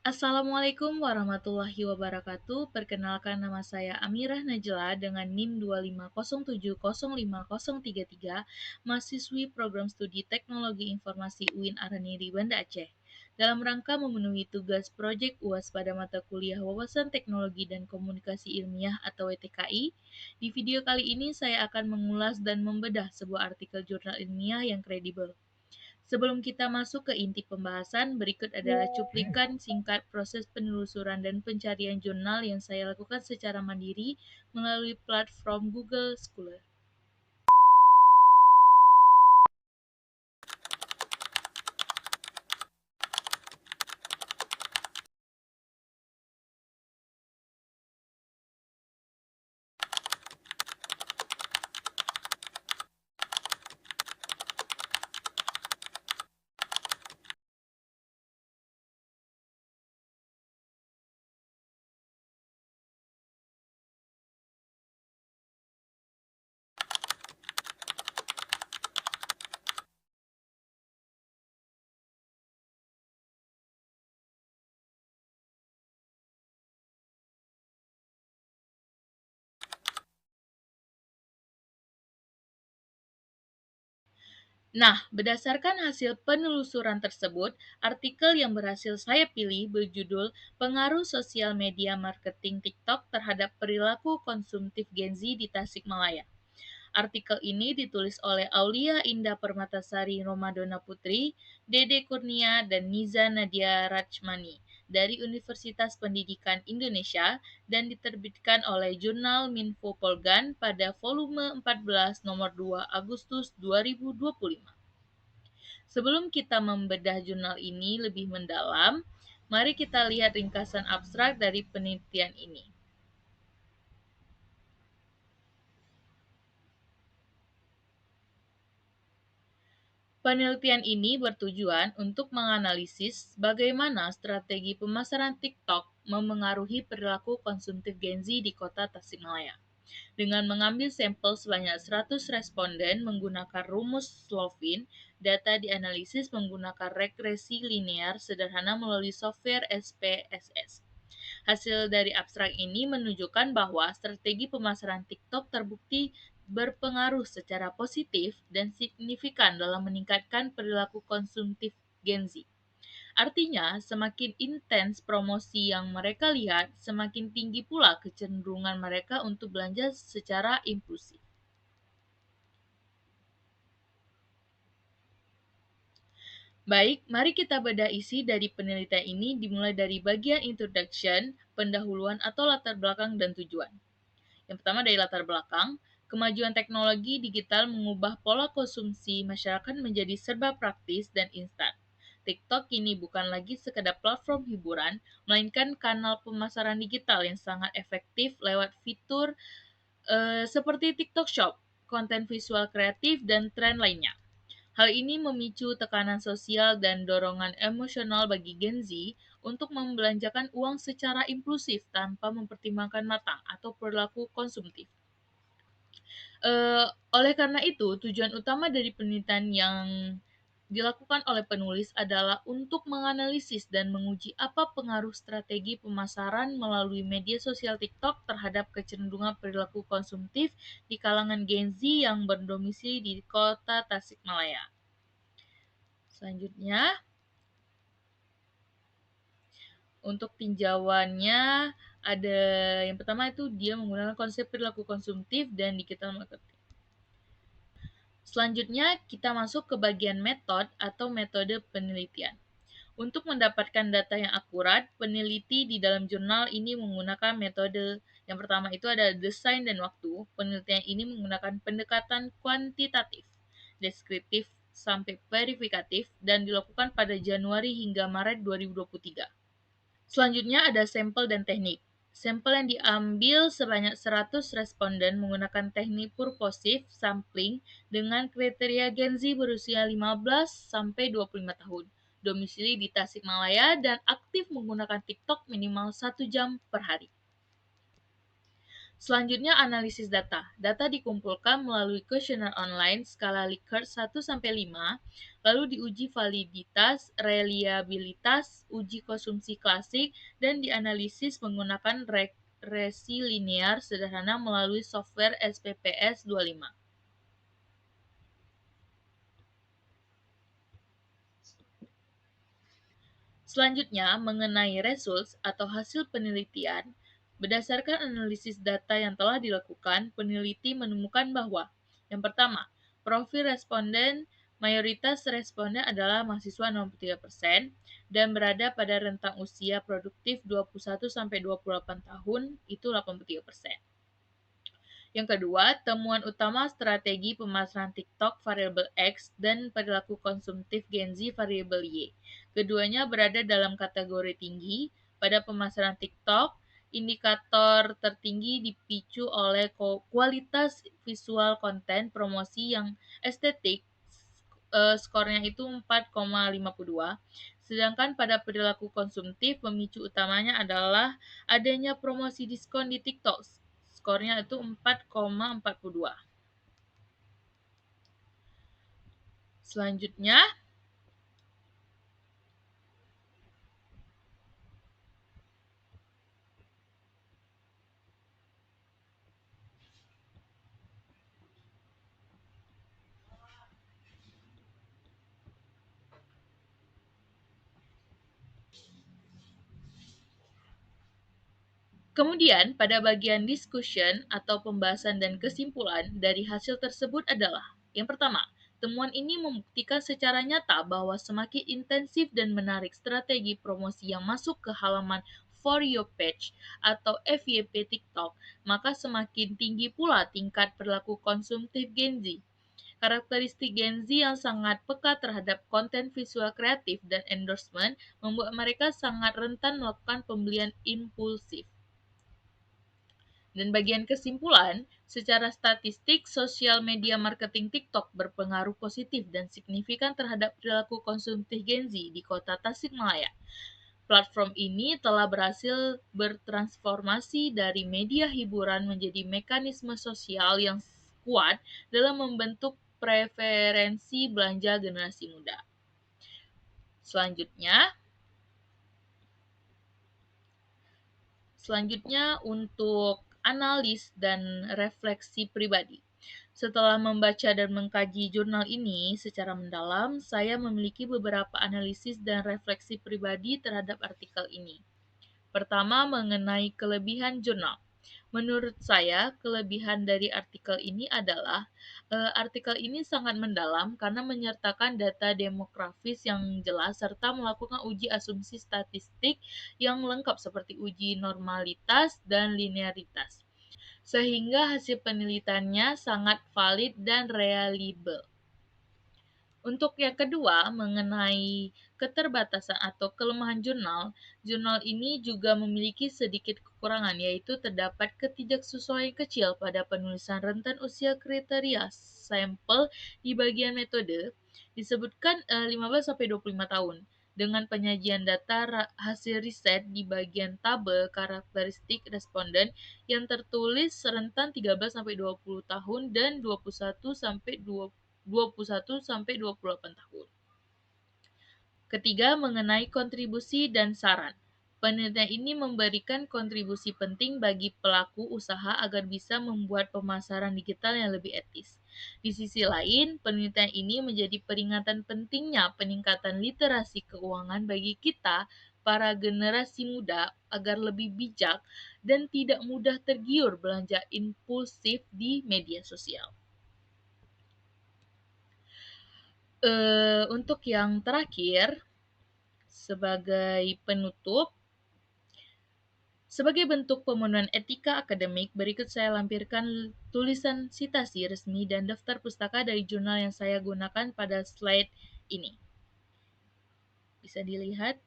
Assalamualaikum warahmatullahi wabarakatuh. Perkenalkan nama saya Amirah Najla dengan NIM 250705033, mahasiswi Program Studi Teknologi Informasi UIN Araniri Banda Aceh. Dalam rangka memenuhi tugas proyek UAS pada mata kuliah Wawasan Teknologi dan Komunikasi Ilmiah atau WTKI, di video kali ini saya akan mengulas dan membedah sebuah artikel jurnal ilmiah yang kredibel. Sebelum kita masuk ke inti pembahasan, berikut adalah cuplikan singkat proses penelusuran dan pencarian jurnal yang saya lakukan secara mandiri melalui platform Google Scholar. Nah, berdasarkan hasil penelusuran tersebut, artikel yang berhasil saya pilih berjudul Pengaruh Sosial Media Marketing TikTok Terhadap Perilaku Konsumtif Gen Z di Tasikmalaya. Artikel ini ditulis oleh Aulia Indah Permatasari Romadona Putri, Dede Kurnia, dan Niza Nadia Rachmani dari Universitas Pendidikan Indonesia dan diterbitkan oleh Jurnal Minfo Polgan pada volume 14 nomor 2 Agustus 2025. Sebelum kita membedah jurnal ini lebih mendalam, mari kita lihat ringkasan abstrak dari penelitian ini. Penelitian ini bertujuan untuk menganalisis bagaimana strategi pemasaran TikTok memengaruhi perilaku konsumtif Gen Z di kota Tasikmalaya. Dengan mengambil sampel sebanyak 100 responden menggunakan rumus Slovin, data dianalisis menggunakan regresi linear sederhana melalui software SPSS. Hasil dari abstrak ini menunjukkan bahwa strategi pemasaran TikTok terbukti berpengaruh secara positif dan signifikan dalam meningkatkan perilaku konsumtif Gen Z. Artinya, semakin intens promosi yang mereka lihat, semakin tinggi pula kecenderungan mereka untuk belanja secara impulsif. Baik, mari kita bedah isi dari penelitian ini dimulai dari bagian introduction, pendahuluan atau latar belakang dan tujuan. Yang pertama dari latar belakang, kemajuan teknologi digital mengubah pola konsumsi masyarakat menjadi serba praktis dan instan. TikTok kini bukan lagi sekedar platform hiburan, melainkan kanal pemasaran digital yang sangat efektif lewat fitur seperti TikTok Shop, konten visual kreatif, dan tren lainnya. Hal ini memicu tekanan sosial dan dorongan emosional bagi Gen Z untuk membelanjakan uang secara impulsif tanpa mempertimbangkan matang atau perilaku konsumtif. Oleh karena itu, tujuan utama dari penelitian yang dilakukan oleh penulis adalah untuk menganalisis dan menguji apa pengaruh strategi pemasaran melalui media sosial TikTok terhadap kecenderungan perilaku konsumtif di kalangan Gen Z yang berdomisili di kota Tasikmalaya. Selanjutnya, untuk tinjauannya ada yang pertama itu dia menggunakan konsep perilaku konsumtif dan digital marketing. Selanjutnya, kita masuk ke bagian metode penelitian. Untuk mendapatkan data yang akurat, peneliti di dalam jurnal ini menggunakan metode yang pertama itu ada desain dan waktu. Penelitian ini menggunakan pendekatan kuantitatif, deskriptif, sampai verifikatif dan dilakukan pada Januari hingga Maret 2023. Selanjutnya ada sampel dan teknik. Sampel yang diambil sebanyak 100 responden menggunakan teknik purposive sampling dengan kriteria Gen Z berusia 15 sampai 25 tahun, domisili di Tasikmalaya dan aktif menggunakan TikTok minimal 1 jam per hari. Selanjutnya, analisis data. Data dikumpulkan melalui kuesioner online skala Likert 1-5, lalu diuji validitas, reliabilitas, uji konsumsi klasik, dan dianalisis menggunakan regresi linear sederhana melalui software SPPS 25. Selanjutnya, mengenai results atau hasil penelitian, berdasarkan analisis data yang telah dilakukan, peneliti menemukan bahwa yang pertama, profil responden mayoritas responden adalah mahasiswa 63% dan berada pada rentang usia produktif 21-28 tahun, itu 83%. Yang kedua, temuan utama strategi pemasaran TikTok variabel X dan perilaku konsumtif Gen Z variabel Y. Keduanya berada dalam kategori tinggi. Pada pemasaran TikTok, indikator tertinggi dipicu oleh kualitas visual konten promosi yang estetik, skornya itu 4,52. Sedangkan pada perilaku konsumtif, pemicu utamanya adalah adanya promosi diskon di TikTok. Skornya itu 4,42. Selanjutnya, kemudian pada bagian discussion atau pembahasan dan kesimpulan dari hasil tersebut adalah yang pertama, temuan ini membuktikan secara nyata bahwa semakin intensif dan menarik strategi promosi yang masuk ke halaman For You page atau FYP TikTok, maka semakin tinggi pula tingkat perilaku konsumtif Gen Z. Karakteristik Gen Z yang sangat peka terhadap konten visual kreatif dan endorsement membuat mereka sangat rentan melakukan pembelian impulsif. Dan bagian kesimpulan, secara statistik, sosial media marketing TikTok berpengaruh positif dan signifikan terhadap perilaku konsumtif Gen Z di kota Tasikmalaya. Platform ini telah berhasil bertransformasi dari media hiburan menjadi mekanisme sosial yang kuat dalam membentuk preferensi belanja generasi muda. Selanjutnya untuk analis dan refleksi pribadi. Setelah membaca dan mengkaji jurnal ini secara mendalam, saya memiliki beberapa analisis dan refleksi pribadi terhadap artikel ini. Pertama, mengenai kelebihan jurnal. Menurut saya, kelebihan dari artikel ini adalah artikel ini sangat mendalam karena menyertakan data demografis yang jelas serta melakukan uji asumsi statistik yang lengkap seperti uji normalitas dan linearitas. Sehingga hasil penelitiannya sangat valid dan reliable. Untuk yang kedua, mengenai keterbatasan atau kelemahan jurnal, jurnal ini juga memiliki sedikit kekurangan, yaitu terdapat ketidaksesuaian kecil pada penulisan rentan usia kriteria sampel di bagian metode, disebutkan 15-25 tahun, dengan penyajian data hasil riset di bagian tabel karakteristik responden yang tertulis rentan 13-20 tahun dan 21-28 tahun. Ketiga, mengenai kontribusi dan saran. Penelitian ini memberikan kontribusi penting bagi pelaku usaha agar bisa membuat pemasaran digital yang lebih etis. Di sisi lain, penelitian ini menjadi peringatan pentingnya peningkatan literasi keuangan bagi kita, para generasi muda, agar lebih bijak dan tidak mudah tergiur belanja impulsif di media sosial. Untuk yang terakhir, sebagai penutup, sebagai bentuk pemenuhan etika akademik, berikut saya lampirkan tulisan sitasi resmi dan daftar pustaka dari jurnal yang saya gunakan pada slide ini. Bisa dilihat.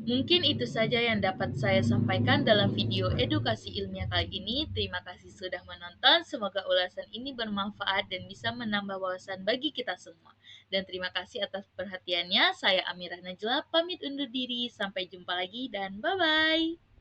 Mungkin itu saja yang dapat saya sampaikan dalam video edukasi ilmiah kali ini. Terima kasih sudah menonton. Semoga ulasan ini bermanfaat dan bisa menambah wawasan bagi kita semua. Dan terima kasih atas perhatiannya. Saya Amirah Najla, pamit undur diri. Sampai jumpa lagi dan bye-bye.